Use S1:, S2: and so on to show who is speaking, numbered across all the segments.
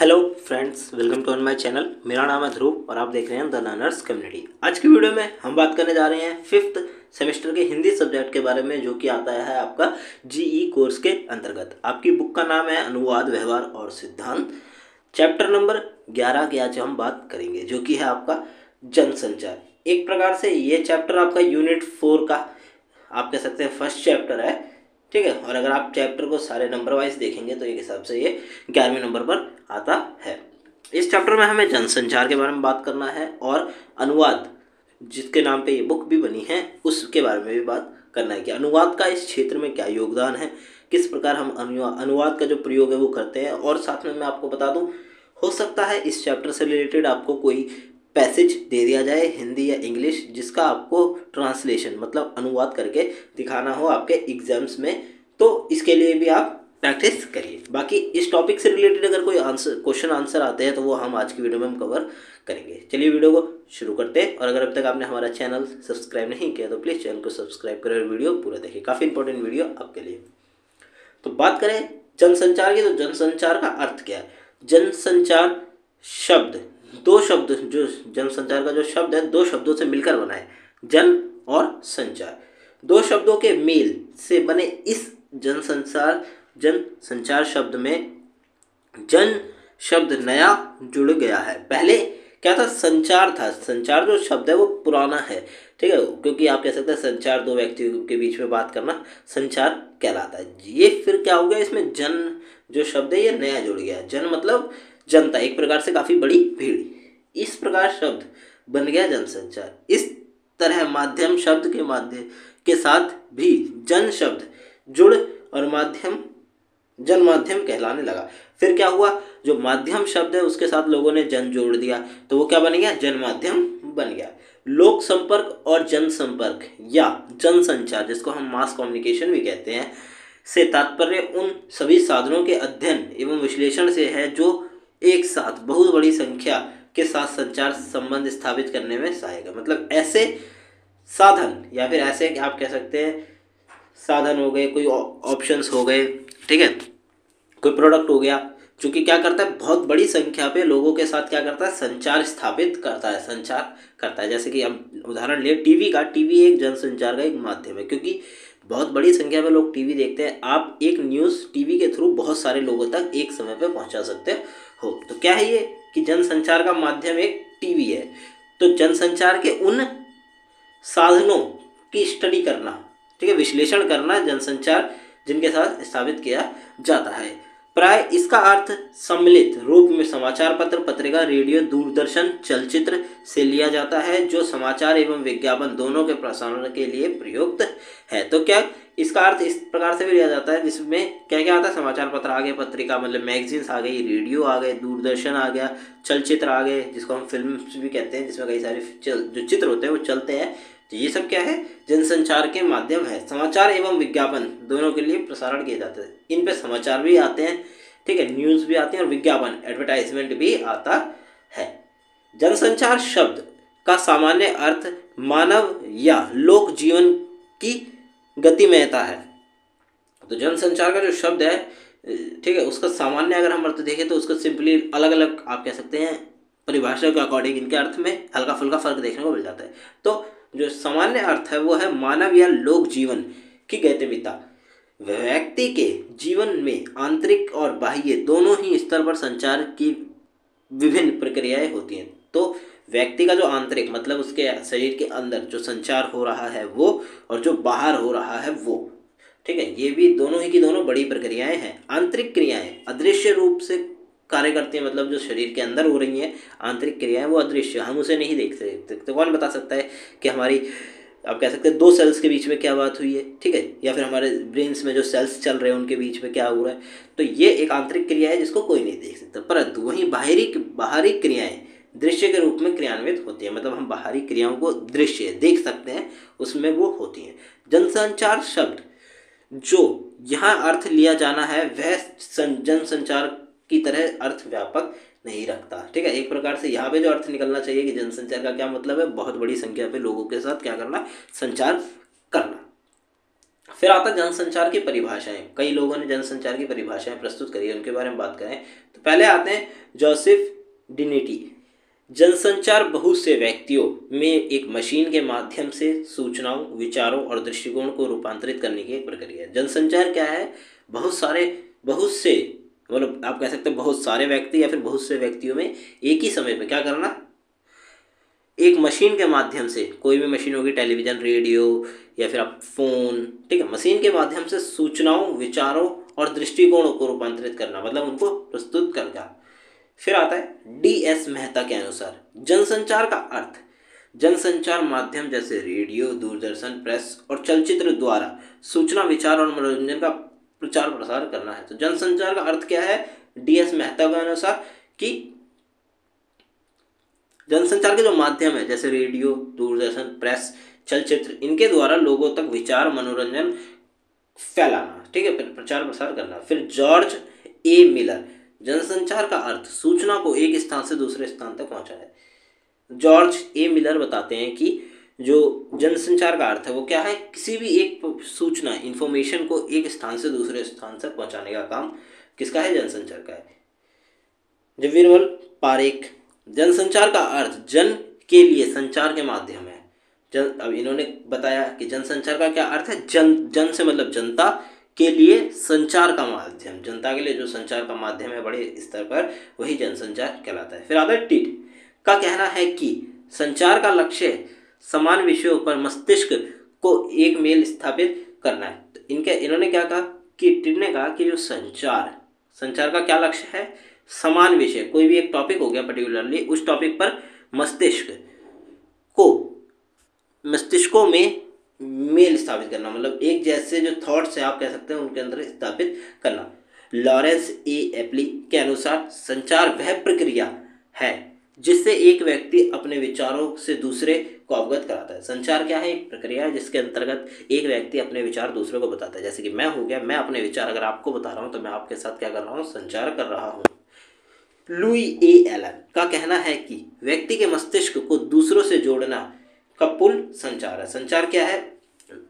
S1: Hello friends, welcome to on my channel. मेरा नाम है ध्रुव और आप देख रहे हैं द लर्नर्स कम्युनिटी। आज की वीडियो में हम बात करने जा रहे हैं फिफ्थ सेमेस्टर के हिंदी सब्जेक्ट के बारे में, जो कि आता है आपका जीई कोर्स के अंतर्गत। आपकी बुक का नाम है अनुवाद, व्यवहार और सिद्धांत। चैप्टर नंबर 11 की आज हम बात करेंगे, जो कि है आपका जनसंचार। एक प्रकार से ये चैप्टर आपका यूनिट 4 का आप कह सकते हैं फर्स्ट चैप्टर है, ठीक है। और अगर आप चैप्टर को सारे नंबर वाइज देखेंगे तो एक हिसाब से ये 11वें नंबर पर आता है। इस चैप्टर में हमें जनसंचार के बारे में बात करना है और अनुवाद, जिसके नाम पे ये बुक भी बनी है, उसके बारे में भी बात करना है कि अनुवाद का इस क्षेत्र में क्या योगदान है, किस प्रकार हम अनुवाद का जो प्रयोग है वो करते हैं। और साथ में मैं आपको बता दूं, हो सकता है इस चैप्टर से रिलेटेड आपको कोई पैसेज दे दिया जाए हिंदी या इंग्लिश, जिसका आपको ट्रांसलेशन मतलब अनुवाद करके दिखाना हो आपके एग्जाम्स में, तो इसके लिए भी आप प्रैक्टिस करिए। बाकी इस टॉपिक से रिलेटेड अगर कोई क्वेश्चन आंसर आते हैं तो वो हम आज की वीडियो में हम कवर करेंगे। चलिए वीडियो को शुरू करते हैं। और अगर अब तक आपने हमारा चैनल सब्सक्राइब नहीं किया तो प्लीज़ चैनल को सब्सक्राइब करें और वीडियो पूरा देखिए, काफ़ी इंपॉर्टेंट वीडियो आपके लिए। तो बात करें जनसंचार की, तो जनसंचार का अर्थ क्या है। जनसंचार शब्द, दो शब्द, जो जनसंचार का जो शब्द है दो शब्दों से मिलकर बना है, जन और संचार। दो शब्दों के मेल से बने इस जनसंचार शब्द में जन शब्द नया जुड़ गया है। पहले क्या था, संचार था। संचार जो शब्द है वो पुराना है, ठीक है, क्योंकि आप कह सकते हैं संचार दो व्यक्तियों के बीच में बात करना संचार कहलाता है। ये फिर क्या हो गया, इसमें जन जो शब्द है ये नया जुड़ गया। जन मतलब जनता, एक प्रकार से काफ़ी बड़ी भीड़। इस प्रकार शब्द बन गया जनसंचार। इस तरह माध्यम शब्द के माध्यम के साथ भी जन शब्द जुड़ और माध्यम जन माध्यम कहलाने लगा। फिर क्या हुआ, जो माध्यम शब्द है उसके साथ लोगों ने जन जोड़ दिया, तो वो क्या बन गया, जन माध्यम बन गया। लोक संपर्क और जनसंपर्क या जनसंचार, जिसको हम मास कम्युनिकेशन भी कहते हैं, से तात्पर्य उन सभी साधनों के अध्ययन एवं विश्लेषण से है जो एक साथ बहुत बड़ी संख्या के साथ संचार संबंध स्थापित करने में सहायक है। मतलब ऐसे साधन या फिर ऐसे आप कह सकते हैं साधन हो गए, कोई ऑप्शंस हो गए, ठीक है, कोई प्रोडक्ट हो गया, जो कि क्या करता है, बहुत बड़ी संख्या पे लोगों के साथ क्या करता है, संचार स्थापित करता है, संचार करता है। जैसे कि हम उदाहरण ले टीवी का, टीवी एक जनसंचार का एक माध्यम है, क्योंकि बहुत बड़ी संख्या में लोग टीवी देखते हैं। आप एक न्यूज़ टीवी के थ्रू बहुत सारे लोगों तक एक समय पे पहुंचा सकते हो। तो क्या है ये कि जनसंचार का माध्यम एक टीवी है। तो जनसंचार के उन साधनों की स्टडी करना, ठीक है, विश्लेषण करना, जनसंचार जिनके साथ स्थापित किया जाता है। प्राय इसका अर्थ सम्मिलित रूप में समाचार पत्र, पत्रिका, रेडियो, दूरदर्शन, चलचित्र से लिया जाता है, जो समाचार एवं विज्ञापन दोनों के प्रसारण के लिए प्रयुक्त है। तो क्या इसका अर्थ इस प्रकार से भी लिया जाता है, जिसमें क्या क्या आता है, समाचार पत्र आ गए, पत्रिका मतलब मैगजीन्स आ गई, रेडियो आ गए, दूरदर्शन आ गया, चलचित्र आ गए, जिसको हम फिल्म भी कहते हैं, जिसमें कई सारे जो चित्र होते हैं वो चलते हैं। तो ये सब क्या है, जनसंचार के माध्यम है। समाचार एवं विज्ञापन दोनों के लिए प्रसारण किए जाते हैं। इन पे समाचार भी आते हैं, ठीक है, न्यूज़ भी आती है और विज्ञापन एडवर्टाइजमेंट भी आता है। जनसंचार शब्द का सामान्य अर्थ मानव या लोक जीवन की गतिमयता है। तो जनसंचार का जो शब्द है, ठीक है, उसका सामान्य अगर हम अर्थ देखें तो उसको सिंपली अलग अलग आप कह सकते हैं परिभाषा के अकॉर्डिंग इनके अर्थ में हल्का फुल्का फर्क देखने को मिल जाता है। तो जो सामान्य अर्थ है वो है मानव या लोक जीवन की गतिमयता। व्यक्ति के जीवन में आंतरिक और बाह्य दोनों ही स्तर पर संचार की विभिन्न प्रक्रियाएं होती हैं। तो व्यक्ति का जो आंतरिक मतलब उसके शरीर के अंदर जो संचार हो रहा है वो, और जो बाहर हो रहा है वो, ठीक है, ये भी दोनों ही की दोनों बड़ी प्रक्रियाएं हैं। आंतरिक क्रियाएं अदृश्य रूप से कार्य करती हैं, मतलब जो शरीर के अंदर हो रही हैं आंतरिक क्रियाएं वो अदृश्य, हम उसे नहीं देख सकते। तो कौन बता सकता है कि हमारी आप कह सकते हैं दो सेल्स के बीच में क्या बात हुई है, ठीक है, या फिर हमारे ब्रेन्स में जो सेल्स चल रहे हैं उनके बीच में क्या हो रहा है। तो ये एक आंतरिक क्रिया है जिसको कोई नहीं देख सकता, परंतु वहीं बाहरी क्रियाएं दृश्य के रूप में क्रियान्वित होती है। मतलब हम बाहरी क्रियाओं को दृश्य देख सकते हैं, उसमें वो होती हैं। जनसंचार शब्द जो यहाँ अर्थ लिया जाना है वह जनसंचार की तरह अर्थ व्यापक नहीं रखता, ठीक है। एक प्रकार से यहाँ पे जो अर्थ निकलना चाहिए कि जनसंचार का क्या मतलब है, बहुत बड़ी संख्या पे लोगों के साथ क्या करना, संचार करना। फिर आता जनसंचार की परिभाषाएं। कई लोगों ने जनसंचार की परिभाषाएं प्रस्तुत करी है, उनके बारे में बात करें तो पहले आते हैं जोसेफ डिनिटी। जनसंचार बहुत से व्यक्तियों में एक मशीन के माध्यम से सूचनाओं, विचारों और दृष्टिकोण को रूपांतरित करने की एक प्रक्रिया है। जनसंचार क्या है? बहुत से मतलब आप कह सकते हैं बहुत सारे व्यक्ति या फिर बहुत से व्यक्तियों में एक ही समय पे क्या करना, एक मशीन के माध्यम से, कोई भी मशीन होगी, टेलीविज़न, रेडियो या फिर आप फोन, ठीक है, मशीन के माध्यम से सूचनाओं, विचारों और दृष्टिकोणों को रूपांतरित करना, मतलब उनको प्रस्तुत करना। फिर आता है DS मेहता के अनुसार जनसंचार का अर्थ, जनसंचार माध्यम जैसे रेडियो, दूरदर्शन, प्रेस और चलचित्र द्वारा सूचना, विचार और मनोरंजन का प्रचार प्रसार करना है। तो जनसंचार का अर्थ क्या है DS मेहता के अनुसार? कि जनसंचार के जो माध्यम है जैसे रेडियो, दूरदर्शन, प्रेस, चलचित्र, इनके द्वारा लोगों तक विचार, मनोरंजन फैलाना, ठीक है, फिर प्रचार प्रसार करना। फिर जॉर्ज ए मिलर, जनसंचार का अर्थ सूचना को एक स्थान से दूसरे स्थान तक पहुंचाना है। जॉर्ज ए मिलर बताते हैं कि जो जनसंचार का अर्थ है वो क्या है, किसी भी एक सूचना, इंफॉर्मेशन को एक स्थान से दूसरे स्थान तक पहुंचाने का काम किसका है? जनसंचार का है। जवीरवल पारेख, जनसंचार का अर्थ जन के लिए संचार के माध्यम है। अब इन्होंने बताया कि जनसंचार का क्या अर्थ है? जन से मतलब जनता, के लिए संचार का माध्यम, जनता के लिए जो संचार का माध्यम है बड़े स्तर पर, वही जनसंचार कहलाता है। फिर आता है टिट का कहना है कि संचार का लक्ष्य समान विषयों पर मस्तिष्क को एक मेल स्थापित करना है। तो इन्होंने क्या कहा कि टिट ने कहा कि जो संचार का क्या लक्ष्य है? समान विषय, कोई भी एक टॉपिक हो गया पर्टिकुलरली, उस टॉपिक पर मस्तिष्कों में मेल स्थापित करना, मतलब एक जैसे जो थॉट्स है आप कह सकते हैं उनके अंदर स्थापित करना। लॉरेंस ए एप्ली के अनुसार संचार वह प्रक्रिया है जिससे एक व्यक्ति अपने विचारों से दूसरे को अवगत कराता है। संचार क्या है? एक प्रक्रिया है जिसके अंतर्गत एक व्यक्ति अपने विचार दूसरे को बताता है। जैसे कि मैं हो गया, मैं अपने विचार अगर आपको बता रहा हूँ तो मैं आपके साथ क्या कर रहा हूँ? संचार कर रहा हूँ। लुई ए एलन का कहना है कि व्यक्ति के मस्तिष्क को दूसरों से जोड़ना का पुल संचार है। संचार क्या है?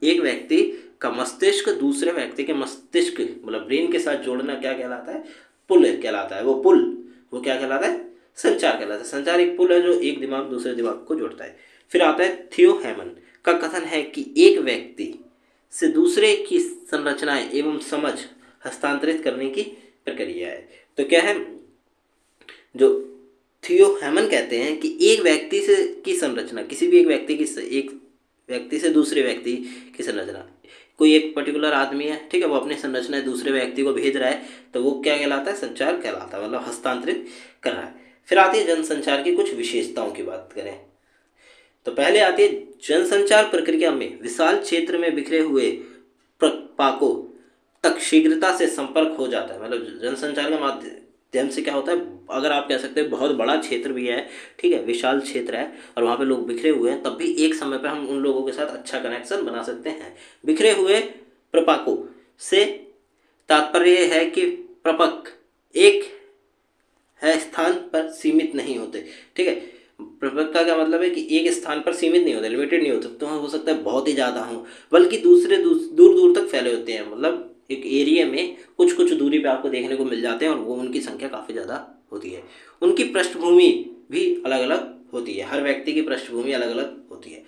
S1: एक व्यक्ति का मस्तिष्क दूसरे व्यक्ति के मस्तिष्क मतलब ब्रेन के साथ जोड़ना क्या कहलाता है? पुल कहलाता है। वो क्या कहलाता है? संचार कहलाता है। संचार एक पुल है जो एक दिमाग दूसरे दिमाग को जोड़ता है। फिर आता है थियो हेमन का कथन है कि एक व्यक्ति से दूसरे की संरचनाएं एवं समझ हस्तांतरित करने की प्रक्रिया है। तो क्या है, जो थियो हेमन कहते हैं कि एक व्यक्ति से की संरचना, किसी भी एक व्यक्ति से दूसरे व्यक्ति की संरचना, कोई एक पर्टिकुलर आदमी है, ठीक है, वो अपनी संरचना दूसरे व्यक्ति को भेज रहा है, तो वो क्या कहलाता है? संचार कहलाता है, मतलब हस्तांतरित कर रहा है। फिर आती है जनसंचार की कुछ विशेषताओं की बात करें तो पहले आती है जनसंचार प्रक्रिया में विशाल क्षेत्र में बिखरे हुए पाकों तक शीघ्रता से संपर्क हो जाता है। मतलब जनसंचार के माध्यम से क्या होता है, अगर आप कह सकते हैं बहुत बड़ा क्षेत्र भी है, ठीक है, विशाल क्षेत्र है और वहाँ पे लोग बिखरे हुए हैं, तब भी एक समय पे हम उन लोगों के साथ अच्छा कनेक्शन बना सकते हैं। बिखरे हुए प्रपाकों से तात्पर्य है कि प्रपक एक है स्थान पर सीमित नहीं होते, ठीक है। प्रपक का क्या मतलब है कि एक स्थान पर सीमित नहीं होते, लिमिटेड नहीं होते, तो हो सकता है बहुत ही ज़्यादा हो, बल्कि दूर दूर तक फैले होते हैं। मतलब एक एरिया में कुछ दूरी पे आपको देखने को मिल जाते हैं और वो उनकी संख्या काफ़ी ज़्यादा होती है। उनकी पृष्ठभूमि भी अलग अलग होती है, हर व्यक्ति की पृष्ठभूमि अलग अलग होती है।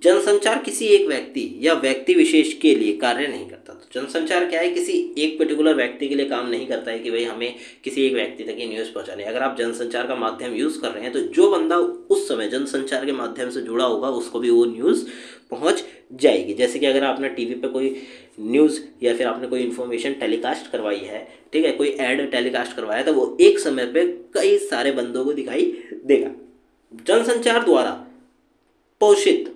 S1: जनसंचार किसी एक व्यक्ति या व्यक्ति विशेष के लिए कार्य नहीं करता। तो जनसंचार क्या है, किसी एक पर्टिकुलर व्यक्ति के लिए काम नहीं करता है कि भाई हमें किसी एक व्यक्ति तक ये न्यूज़ पहुंचानी है। अगर आप जनसंचार का माध्यम यूज़ कर रहे हैं तो जो बंदा उस समय जनसंचार के माध्यम से जुड़ा होगा उसको भी वो न्यूज़ पहुंच जाएगी। जैसे कि अगर आपने टीवी पे कोई न्यूज़ या फिर आपने कोई इन्फॉर्मेशन टेलीकास्ट करवाई है, ठीक है, कोई ऐड टेलीकास्ट करवाया, तो वो एक समय पे कई सारे बंदों को दिखाई देगा। जनसंचार द्वारा पोषित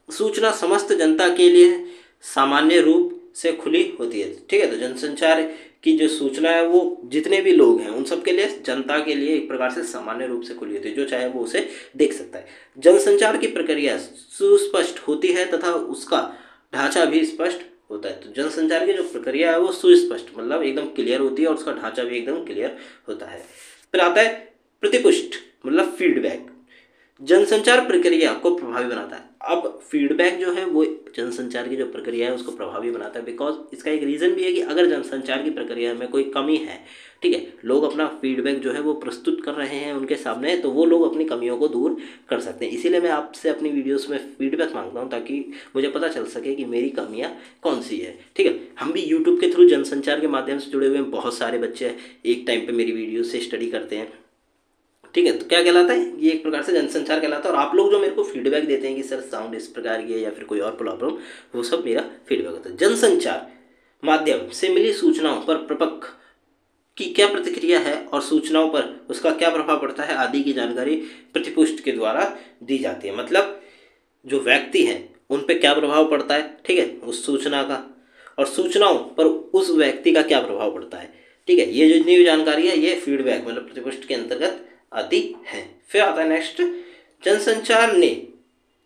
S1: सूचना समस्त जनता के लिए सामान्य रूप से खुली होती है, ठीक है। तो जनसंचार की जो सूचना है वो जितने भी लोग हैं उन सब के लिए, जनता के लिए एक प्रकार से सामान्य रूप से खुली होती है, जो चाहे वो उसे देख सकता है। जनसंचार की प्रक्रिया सुस्पष्ट होती है तथा उसका ढांचा भी स्पष्ट होता है। तो जनसंचार की जो प्रक्रिया है वो सुस्पष्ट मतलब एकदम क्लियर होती है और उसका ढांचा भी एकदम क्लियर होता है। फिर आता है प्रतिपुष्ट मतलब फीडबैक। जनसंचार प्रक्रिया को प्रभावी बनाता है। अब फीडबैक जो है वो जनसंचार की जो प्रक्रिया है उसको प्रभावी बनाता है, बिकॉज इसका एक रीज़न भी है कि अगर जनसंचार की प्रक्रिया में कोई कमी है, ठीक है, लोग अपना फीडबैक जो है वो प्रस्तुत कर रहे हैं उनके सामने, तो वो लोग अपनी कमियों को दूर कर सकते हैं। इसीलिए मैं आपसे अपनी वीडियोस में फीडबैक मांगता हूँ ताकि मुझे पता चल सके कि मेरी कमियाँ कौन सी है। ठीक है, हम भी यूट्यूब के थ्रू जनसंचार के माध्यम से जुड़े हुए हैं, बहुत सारे बच्चे एक टाइम पर मेरी वीडियो से स्टडी करते हैं। ठीक है, तो क्या कहलाता है, ये एक प्रकार से जनसंचार कहलाता है। और आप लोग जो मेरे को फीडबैक देते हैं कि सर साउंड इस प्रकार की है या फिर कोई और प्रॉब्लम, वो सब मेरा फीडबैक होता है। जनसंचार माध्यम से मिली सूचनाओं पर प्रपक्ष की क्या प्रतिक्रिया है और सूचनाओं पर उसका क्या प्रभाव पड़ता है आदि की जानकारी प्रतिपुष्ट के द्वारा दी जाती है। मतलब जो व्यक्ति हैं उन पे क्या प्रभाव पड़ता है, ठीक है, उस सूचना का, और सूचनाओं पर उस व्यक्ति का क्या प्रभाव पड़ता है। ठीक है, ये जो जितनी भी जानकारी है ये फीडबैक मतलब प्रतिपुष्ट के अंतर्गत आती है। फिर आता है नेक्स्ट,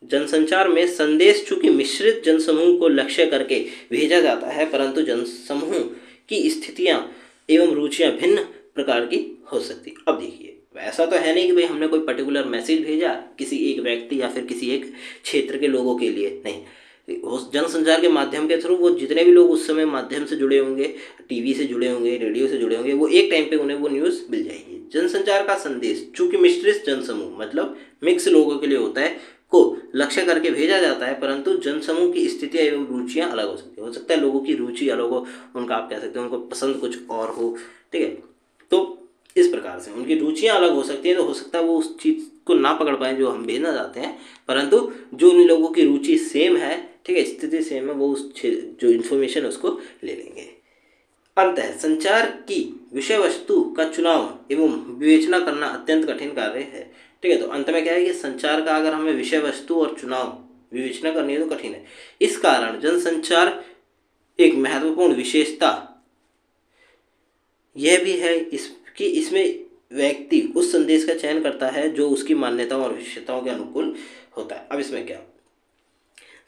S1: जनसंचार में संदेश चूंकि मिश्रित जनसमूह को लक्ष्य करके भेजा जाता है, परंतु जनसमूह की स्थितियां एवं रुचियां भिन्न प्रकार की हो सकती। अब देखिए, ऐसा तो है नहीं कि भाई हमने कोई पर्टिकुलर मैसेज भेजा किसी एक व्यक्ति या फिर किसी एक क्षेत्र के लोगों के लिए, नहीं, जनसंचार के माध्यम के थ्रू वो जितने भी लोग उस समय माध्यम से जुड़े होंगे, टीवी से जुड़े होंगे, रेडियो से जुड़े होंगे, वो एक टाइम पे उन्हें वो न्यूज़ मिल जाएगी। जनसंचार का संदेश चूंकि मिश्रित जनसमूह मतलब मिक्स लोगों के लिए होता है को लक्ष्य करके भेजा जाता है, परंतु जनसमूह की स्थितियाँ एवं रुचियाँ अलग हो सकती है। हो सकता है लोगों की रुचि अलग हो, उनका आप कह सकते हैं उनको पसंद कुछ और हो, ठीक है, तो इस प्रकार से उनकी रुचियाँ अलग हो सकती हैं। तो हो सकता है वो उस चीज़ को ना पकड़ पाएँ जो हम भेजना चाहते हैं, परंतु जो उन लोगों की रुचि सेम है, ठीक है, स्थिति सेम है, वो उस जो इन्फॉर्मेशन है उसको ले लेंगे। अंततः संचार की विषय वस्तु का चुनाव एवं विवेचना करना अत्यंत कठिन कार्य है। ठीक है, तो अंत में क्या है कि संचार का अगर हमें विषय वस्तु और चुनाव विवेचना करनी है तो कठिन है। इस कारण जनसंचार एक महत्वपूर्ण विशेषता यह भी है कि इसमें व्यक्ति उस संदेश का चयन करता है जो उसकी मान्यताओं और विशेषताओं के अनुकूल होता है। अब इसमें क्या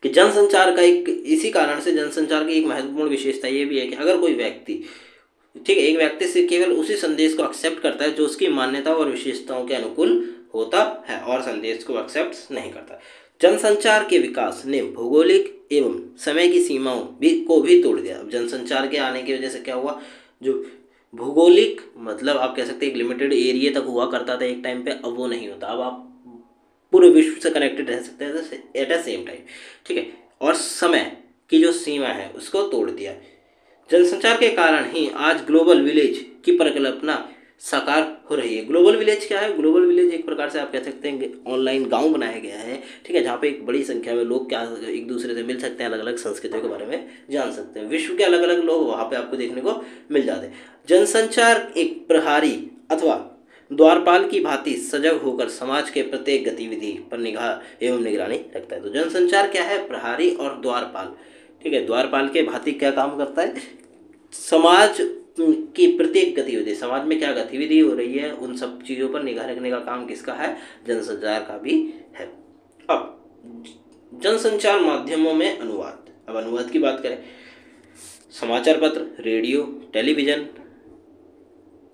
S1: कि जनसंचार का इसी कारण से जनसंचार की एक महत्वपूर्ण विशेषता ये भी है कि अगर कोई व्यक्ति, ठीक है, एक व्यक्ति से केवल उसी संदेश को एक्सेप्ट करता है जो उसकी मान्यताओं और विशेषताओं के अनुकूल होता है और संदेश को एक्सेप्ट नहीं करता। जनसंचार के विकास ने भौगोलिक एवं समय की सीमाओं को भी तोड़ दिया। अब जनसंचार के आने की वजह से क्या हुआ, जो भौगोलिक मतलब आप कह सकते हैं एक लिमिटेड एरिया तक हुआ करता था एक टाइम पे, अब वो नहीं होता। अब आप पूरे विश्व से कनेक्टेड रह सकते हैं एट अ सेम टाइम, ठीक है, और समय की जो सीमा है उसको तोड़ दिया। जनसंचार के कारण ही आज ग्लोबल विलेज की परिकल्पना साकार हो रही है। ग्लोबल विलेज क्या है, ग्लोबल विलेज एक प्रकार से आप कह सकते हैं ऑनलाइन गांव बनाया गया है, ठीक है, जहाँ पे एक बड़ी संख्या में लोग क्या एक दूसरे से मिल सकते हैं, अलग अलग संस्कृतियों के बारे में जान सकते हैं, विश्व के अलग अलग लोग वहाँ पे आपको देखने को मिल जाते हैं। जनसंचार एक प्रहरी अथवा द्वारपाल की भांति सजग होकर समाज के प्रत्येक गतिविधि पर निगाह एवं निगरानी रखता है। तो जनसंचार क्या है, प्रहरी और द्वारपाल, ठीक है, द्वारपाल के भांति क्या काम करता है, समाज की प्रत्येक गतिविधि, समाज में क्या गतिविधि हो रही है उन सब चीज़ों पर निगाह रखने का काम किसका है, जनसंचार का भी है। अब जनसंचार माध्यमों में अनुवाद, अब अनुवाद की बात करें, समाचार पत्र, रेडियो, टेलीविज़न,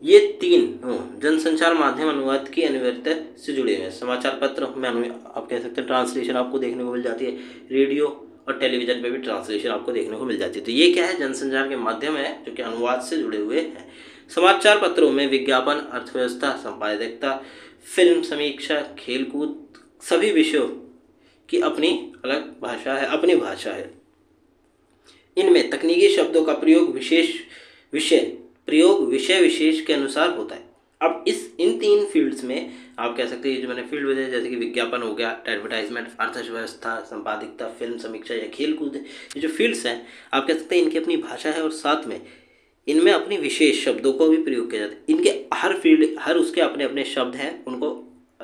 S1: ये तीन जनसंचार माध्यम अनुवाद की अनिवार्यता से जुड़े हुए हैं। समाचार पत्र में आप कह सकते हैं ट्रांसलेशन आपको देखने को मिल जाती है, रेडियो और टेलीविज़न पे भी ट्रांसलेशन आपको देखने को मिल जाती है। तो ये क्या है, जनसंचार के माध्यम है जो कि अनुवाद से जुड़े हुए हैं। समाचार पत्रों में विज्ञापन, अर्थव्यवस्था, संपादकता, फिल्म समीक्षा, खेलकूद, सभी विषयों की अपनी अलग भाषा है, अपनी भाषा है। इनमें तकनीकी शब्दों का प्रयोग विषय विशेष के अनुसार होता है। अब इन तीन फील्ड्स में आप कह सकते हैं जो मैंने फील्ड बताया, जैसे कि विज्ञापन हो गया, एडवर्टाइजमेंट, अर्थव्यवस्था, संपादकता, फिल्म समीक्षा या खेलकूद, ये जो फील्ड्स हैं आप कह सकते हैं इनकी अपनी भाषा है और साथ में इनमें अपनी विशेष शब्दों को भी प्रयोग किया जाता है। इनके हर फील्ड हर उसके अपने अपने शब्द हैं, उनको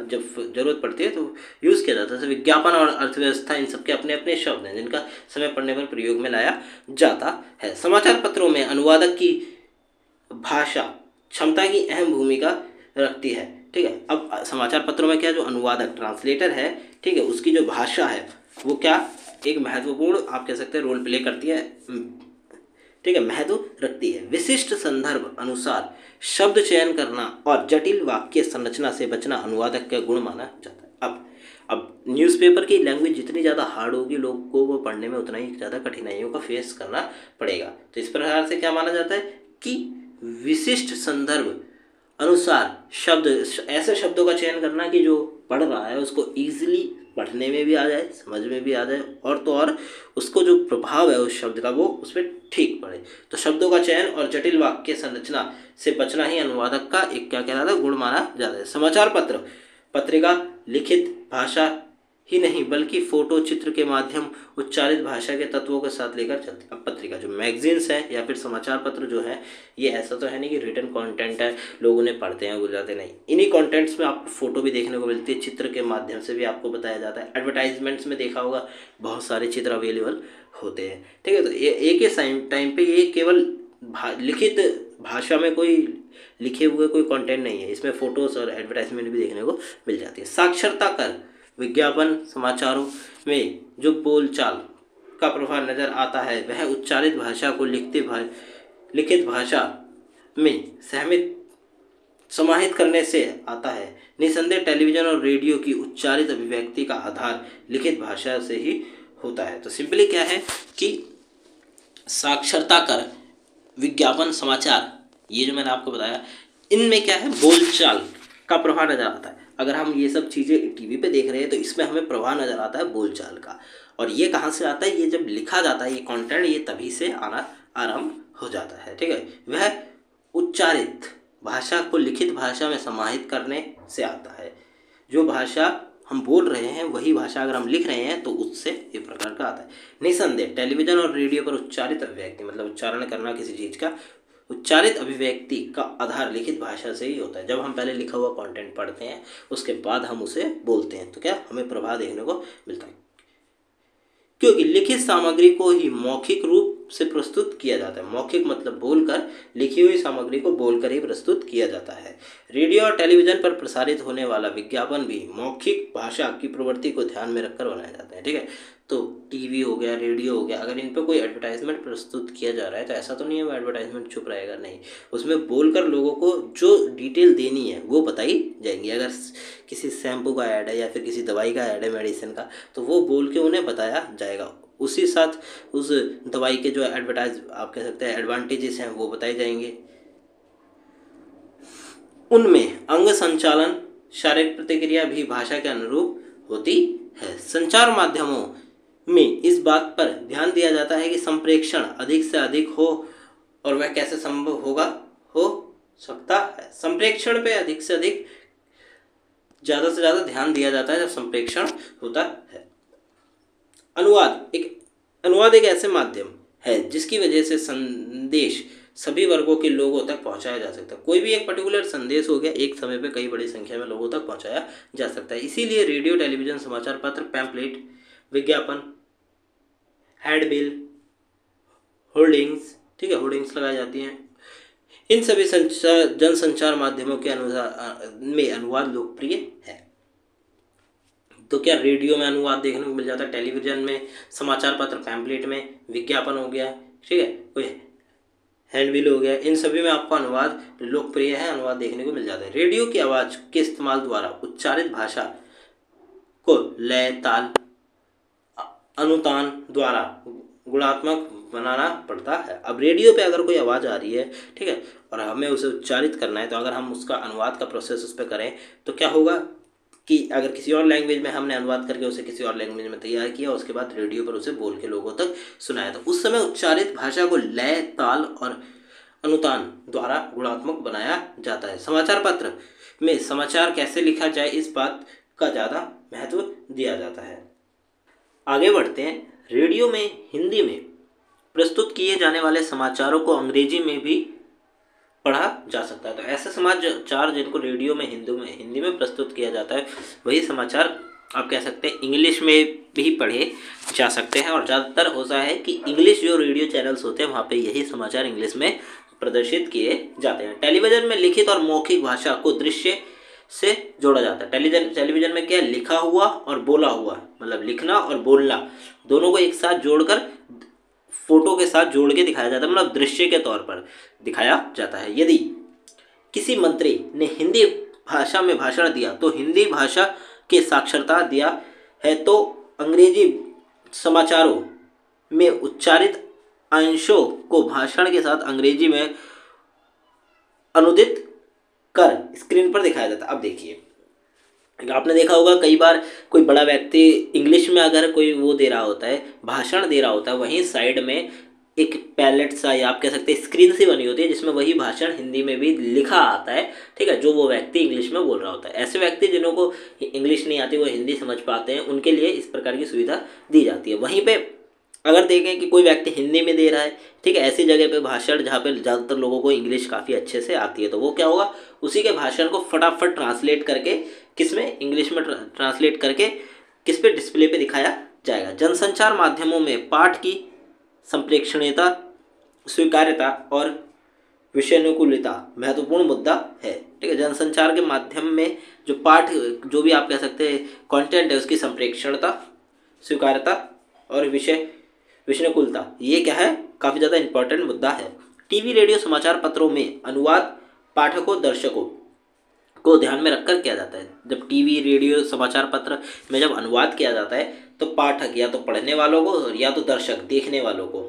S1: जब जरूरत पड़ती है तो यूज़ किया जाता है। जैसे विज्ञापन और अर्थव्यवस्था, इन सबके अपने अपने शब्द हैं जिनका समय पड़ने पर प्रयोग में लाया जाता है। समाचार पत्रों में अनुवादक की भाषा क्षमता की अहम भूमिका रखती है, ठीक है। अब समाचार पत्रों में क्या, जो अनुवादक ट्रांसलेटर है, ठीक है, उसकी जो भाषा है वो क्या एक महत्वपूर्ण आप कह सकते हैं रोल प्ले करती है, ठीक है, महत्व रखती है। विशिष्ट संदर्भ अनुसार शब्द चयन करना और जटिल वाक्य संरचना से बचना अनुवादक का गुण माना जाता है। अब अब न्यूज़पेपर की लैंग्वेज जितनी ज़्यादा हार्ड होगी लोगों को पढ़ने में उतना ही ज़्यादा कठिनाइयों का फेस करना पड़ेगा। तो इस प्रकार से क्या माना जाता है कि विशिष्ट संदर्भ अनुसार शब्द, ऐसे शब्दों का चयन करना कि जो पढ़ रहा है उसको ईजिली पढ़ने में भी आ जाए, समझ में भी आ जाए, और तो और उसको जो प्रभाव है उस शब्द का वो उस पर ठीक पड़े। तो शब्दों का चयन और जटिल वाक्य संरचना से बचना ही अनुवादक का एक क्या कहलाता है, गुण माना जाता है। समाचार पत्र पत्रिका लिखित भाषा ही नहीं बल्कि फोटो चित्र के माध्यम उच्चारित भाषा के तत्वों के साथ लेकर चलते हैं। अब पत्रिका जो मैगजीन्स है या फिर समाचार पत्र जो है, ये ऐसा तो है नहीं कि रिटन कंटेंट है लोग उन्हें पढ़ते हैं भूल जाते, नहीं। इन्हीं कंटेंट्स में आपको फोटो भी देखने को मिलती है, चित्र के माध्यम से भी आपको बताया जाता है। एडवर्टाइजमेंट्स में देखा होगा बहुत सारे चित्र अवेलेबल होते हैं, ठीक है। तो ये एक ही टाइम पे ये केवल लिखित भाषा में कोई लिखे हुए कोई कंटेंट नहीं है, इसमें फोटोज और एडवर्टाइजमेंट भी देखने को मिल जाती है। साक्षरता कर विज्ञापन समाचारों में जो बोलचाल का प्रभाव नजर आता है वह उच्चारित भाषा को लिखित भाषा में समाहित करने से आता है। निसंदेह टेलीविजन और रेडियो की उच्चारित अभिव्यक्ति का आधार लिखित भाषा से ही होता है। तो सिंपली क्या है कि साक्षरता कर विज्ञापन समाचार, ये जो मैंने आपको बताया, इनमें क्या है, बोलचाल का प्रभाव नजर आता है। अगर हम ये सब चीज़ें टीवी पे देख रहे हैं तो इसमें हमें प्रभाव नजर आता है बोलचाल का। और ये कहाँ से आता है, ये जब लिखा जाता है ये कंटेंट, ये तभी से आना आरंभ हो जाता है, ठीक है। वह उच्चारित भाषा को लिखित भाषा में समाहित करने से आता है। जो भाषा हम बोल रहे हैं वही भाषा अगर हम लिख रहे हैं तो उससे ये प्रकार का आता है। निसंदेह टेलीविजन और रेडियो पर उच्चारित अभिव्यक्ति, मतलब उच्चारण करना किसी चीज़ का, उच्चारित अभिव्यक्ति का आधार लिखित भाषा से ही होता है। जब हम पहले लिखा हुआ कंटेंट पढ़ते हैं उसके बाद हम उसे बोलते हैं तो क्या हमें प्रभाव देखने को मिलता है, क्योंकि लिखित सामग्री को ही मौखिक रूप से प्रस्तुत किया जाता है। मौखिक मतलब बोलकर, लिखी हुई सामग्री को बोलकर ही प्रस्तुत किया जाता है। रेडियो और टेलीविजन पर प्रसारित होने वाला विज्ञापन भी मौखिक भाषा की प्रवृत्ति को ध्यान में रखकर बनाए जाते हैं, ठीक है। तो टीवी हो गया, रेडियो हो गया, अगर इन पर कोई एडवर्टाइजमेंट प्रस्तुत किया जा रहा है तो ऐसा तो नहीं है वो एडवर्टाइजमेंट चुप रहेगा, नहीं, उसमें बोलकर लोगों को जो डिटेल देनी है वो बताई जाएंगी। अगर किसी शैम्पू का ऐड है या फिर किसी दवाई का ऐड है, मेडिसिन का, तो वो बोल के उन्हें बताया जाएगा। उसी साथ उस दवाई के जो एडवर्टाइज आप कह सकते हैं एडवांटेजेस हैं वो बताए जाएंगे। उनमें अंग संचालन, शारीरिक प्रतिक्रिया भी भाषा के अनुरूप होती है। संचार माध्यमों में इस बात पर ध्यान दिया जाता है कि संप्रेषण अधिक से अधिक हो, और वह कैसे संभव हो सकता है। संप्रेषण पे अधिक से अधिक, ज़्यादा से ज़्यादा ध्यान दिया जाता है जब संप्रेषण होता है। अनुवाद एक ऐसे माध्यम है जिसकी वजह से संदेश सभी वर्गों के लोगों तक पहुंचाया जा सकता है। कोई भी एक पर्टिकुलर संदेश हो गया, एक समय पे कई बड़ी संख्या में लोगों तक पहुंचाया जा सकता है। इसीलिए रेडियो, टेलीविजन, समाचार पत्र, पैम्पलेट, विज्ञापन, हैंडबिल, होर्डिंग्स, ठीक है, होर्डिंग्स लगाई जाती हैं। इन सभी जनसंचार माध्यमों के में अनुवाद लोकप्रिय है। तो क्या रेडियो में अनुवाद देखने को मिल जाता है, टेलीविजन में, समाचार पत्र, पैम्पलेट में, विज्ञापन हो गया, ठीक है, कोई हैंडबिल हो गया, इन सभी में आपको अनुवाद लोकप्रिय है, अनुवाद देखने को मिल जाता है। रेडियो की आवाज़ के इस्तेमाल द्वारा उच्चारित भाषा को लय, ताल, अनुतान द्वारा गुणात्मक बनाना पड़ता है। अब रेडियो पे अगर कोई आवाज़ आ रही है, ठीक है, और हमें उसे उच्चारित करना है, तो अगर हम उसका अनुवाद का प्रोसेस उस पर करें तो क्या होगा कि अगर किसी और लैंग्वेज में हमने अनुवाद करके उसे किसी और लैंग्वेज में तैयार किया, उसके बाद रेडियो पर उसे बोल के लोगों तक सुनाया, तो उस समय उच्चारित भाषा को लय, ताल और अनुतान द्वारा गुणात्मक बनाया जाता है। समाचार पत्र में समाचार कैसे लिखा जाए इस बात का ज़्यादा महत्व दिया जाता है। आगे बढ़ते हैं। रेडियो में हिंदी में प्रस्तुत किए जाने वाले समाचारों को अंग्रेजी में भी पढ़ा जा सकता है। तो ऐसे समाचार जिनको रेडियो में हिंदी में प्रस्तुत किया जाता है, वही समाचार आप कह सकते हैं इंग्लिश में भी पढ़े जा सकते हैं। और ज़्यादातर होता है कि इंग्लिश जो रेडियो चैनल्स होते हैं वहाँ पे यही समाचार इंग्लिश में प्रदर्शित किए जाते हैं। टेलीविज़न में लिखित और मौखिक भाषा को दृश्य से जोड़ा जाता है। टेलीविज़न में क्या है, लिखा हुआ और बोला हुआ, मतलब लिखना और बोलना दोनों को एक साथ जोड़कर फोटो के साथ जोड़ के दिखाया जाता है, मतलब दृश्य के तौर पर दिखाया जाता है। यदि किसी मंत्री ने हिंदी भाषा में भाषण दिया तो हिंदी भाषा के साक्षरता दिया है, तो अंग्रेजी समाचारों में उच्चारित अंशों को भाषण के साथ अंग्रेजी में अनुदित कर स्क्रीन पर दिखाया जाता है। अब देखिए, आपने देखा होगा कई बार कोई बड़ा व्यक्ति इंग्लिश में अगर कोई वो दे रहा होता है, भाषण दे रहा होता है, वहीं साइड में एक पैलेट सा या आप कह सकते हैं स्क्रीन सी बनी होती है जिसमें वही भाषण हिंदी में भी लिखा आता है, ठीक है, जो वो व्यक्ति इंग्लिश में बोल रहा होता है। ऐसे व्यक्ति जिन्हों को इंग्लिश नहीं आती, वो हिंदी समझ पाते हैं, उनके लिए इस प्रकार की सुविधा दी जाती है। वहीं पे अगर देखें कि कोई व्यक्ति हिंदी में दे रहा है, ठीक है, ऐसी जगह पे भाषण जहाँ पे ज़्यादातर लोगों को इंग्लिश काफ़ी अच्छे से आती है, तो वो क्या होगा, उसी के भाषण को फटाफट ट्रांसलेट करके किस में, इंग्लिश में ट्रांसलेट करके किस पे, डिस्प्ले पे दिखाया जाएगा। जनसंचार माध्यमों में पाठ की संप्रेक्षणीयता, स्वीकार्यता और विषयानुकूलता महत्वपूर्ण मुद्दा है, ठीक है। जनसंचार के माध्यम में जो पाठ, जो भी आप कह सकते हैं कंटेंट है, उसकी संप्रेक्षणता, स्वीकार्यता और विषयानुकूलता, ये क्या है, काफ़ी ज़्यादा इंपॉर्टेंट मुद्दा है। टीवी, रेडियो, समाचार पत्रों में अनुवाद पाठकों, दर्शकों को ध्यान में रखकर किया जाता है। जब टीवी, रेडियो, समाचार पत्र में जब अनुवाद किया जाता है तो पाठक या तो पढ़ने वालों को या तो दर्शक देखने वालों को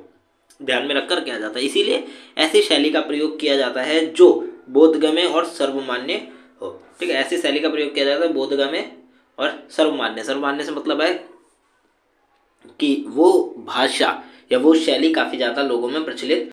S1: ध्यान में रखकर किया जाता है। इसीलिए ऐसी शैली का प्रयोग किया जाता है जो बोधगम्य और सर्वमान्य हो, ठीक है। ऐसी शैली का प्रयोग किया जाता है बोधगम्य और सर्वमान्य। सर्वमान्य से मतलब है कि वो भाषा या वो शैली काफ़ी ज़्यादा लोगों में प्रचलित